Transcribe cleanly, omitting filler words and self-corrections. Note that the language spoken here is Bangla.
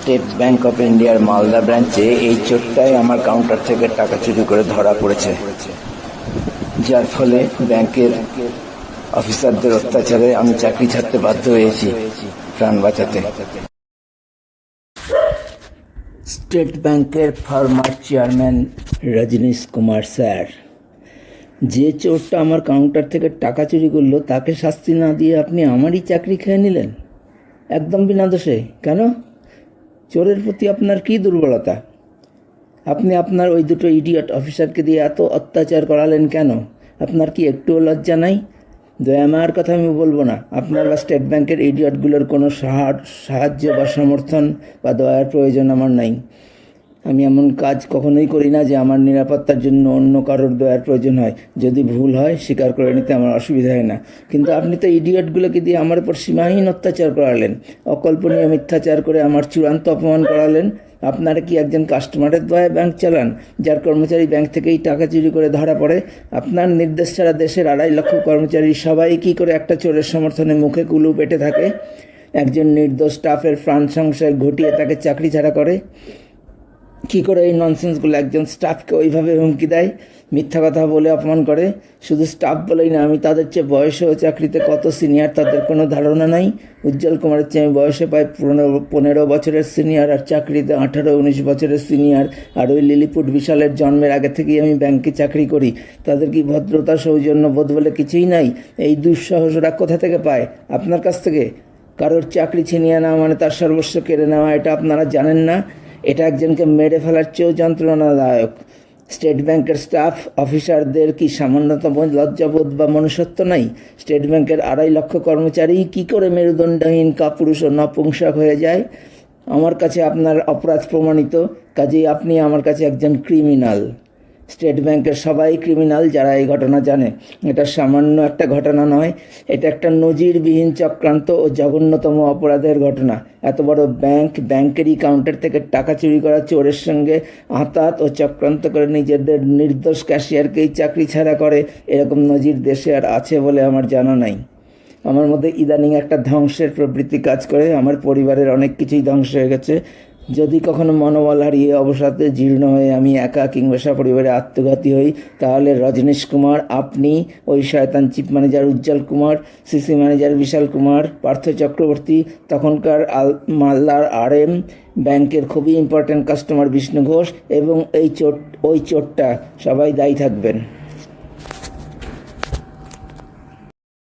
স্টেট ব্যাংক অফ ইন্ডিয়ার মালদা ব্রাঞ্চে এই চোরটাই আমার কাউন্টার থেকে টাকা চুরি করে ধরা পড়েছে, যার ফলে ব্যাংকের অফিসারদের অত্যাচারে আমি চাকরি ছাড়তে বাধ্য হয়েছি প্রাণ বাঁচাতে। স্টেট ব্যাংকের former chairman Rajneesh Kumar sir, যে চোরটা আমার কাউন্টার থেকে টাকা চুরি করলো তাকে শাস্তি না দিয়ে আপনি আমারই চাকরি খেয়ে নিলেন একদম বিনা দোষে। কেন? চোরের প্রতি আপনার কী দুর্বলতা? আপনি আপনার ওই দুটো ইডিয়ট অফিসারকে দিয়ে এত অত্যাচার করালেন কেন? আপনার কি একটুও লজ্জা নাই? দয়া মায়ার কথা আমি বলবো না, আপনার বা স্টেট ব্যাংকের ইডিয়টগুলোর কোনো সাহায্য বা সমর্থন বা দয়ার প্রয়োজন আমার নাই। আমি এমন কাজ কখনোই করি না যে আমার নিরাপত্তার জন্য অন্য কারোর দয়ার প্রয়োজন হয়। যদি ভুল হয় স্বীকার করে নিতে আমার অসুবিধা হয় না, কিন্তু আপনি তো ইডিয়টগুলোকে দিয়ে আমার উপর সীমাহীন অত্যাচার করালেন, অকল্পনীয় মিথ্যাচার করে আমার চূড়ান্ত অপমান করালেন। আপনারা কি একজন কাস্টমারের দয়ায় ব্যাংক চালান, যার কর্মচারী ব্যাংক থেকেই টাকা চুরি করে ধরা পড়ে? আপনার নির্দেশ ছাড়া দেশের 2.5 লক্ষ কর্মচারী সবাই কি করে একটা চোরের সমর্থনে মুখে কুলু পেটে থাকে? একজন নির্দোষ স্টাফের প্রাণ সংশয় ঘটিয়ে তাকে চাকরি ছাড়া করে? কী করে এই ননসেন্সগুলো একজন স্টাফকে ওইভাবে হুমকি দেয়, মিথ্যা কথা বলে অপমান করে? শুধু স্টাফ বলেই না, আমি তাদের চেয়ে বয়সেও চাকরিতে কত সিনিয়র তাদের কোনো ধারণা নাই। উজ্জ্বল কুমারের চেয়ে আমি বয়সে প্রায় 15 বছরের সিনিয়র, আর চাকরিতে 18-19 বছরের সিনিয়র। আর ওই লিলিপুট বিশালের জন্মের আগে থেকেই আমি ব্যাংকে চাকরি করি। তাদের কি ভদ্রতা সৌজন্য বোধ বলে কিছুই নাই? এই দুঃসাহসরা কোথা থেকে পায়? আপনার কাছ থেকে। কারোর চাকরি ছিনিয়ে নেওয়া মানে তার সর্বস্ব কেড়ে নেওয়া, এটা আপনারা জানেন না? এটা একজনকে মেরে ফেলার চেয়েও যন্ত্রণাদায়ক। স্টেট ব্যাংকের স্টাফ অফিসারদের কি সামান্যতম লজ্জাবোধ বা মনুষ্যত্ব নাই? স্টেট ব্যাংকের 2.5 লক্ষ কর্মচারী কি করে মেরুদণ্ডহীন কাপুরুষ ও নপুংসক হয়ে যায়? আমার কাছে আপনার অপরাধ প্রমাণিত, কাজেই আপনি আমার কাছে একজন ক্রিমিনাল। স্টেট ব্যাংকের সবাই ক্রিমিনাল যারা এই ঘটনা জানে। এটা সামান্য একটা ঘটনা নয়, এটা একটা নজিরবিহীন চক্রান্ত ও জঘন্যতম অপরাধের ঘটনা। এত বড় ব্যাংক, ব্যাংকেরই কাউন্টার থেকে টাকা চুরি করা চোরের সঙ্গে আঁতাত ও চক্রান্ত করে নিজেদের নির্দোষ ক্যাশিয়ারকেই চাকরি ছাড়া করে, এরকম নজির দেশে আর আছে বলে আমার জানা নাই। আমার মধ্যে ইদানিং একটা ধ্বংসের প্রবৃত্তি কাজ করে। আমার পরিবারের অনেক কিছুই ধ্বংস হয়ে গেছে। যদি কখনো মনোবল হারিয়ে অবসাদে জীর্ণ হয়ে আমি একা কিংবা সপরিবারে আত্মঘাতী হই, তাহলে রজনীশ কুমার, আপনি, ওই শয়তান চিফ ম্যানেজার উজ্জ্বল কুমার, সিসি ম্যানেজার বিশাল কুমার, পার্থ চক্রবর্তী, তখনকার মালদার RM ব্যাংকের খুবই ইম্পর্ট্যান্ট কাস্টমার বিষ্ণু ঘোষ এবং ওই চোরটা সবাই দায়ী থাকবেন।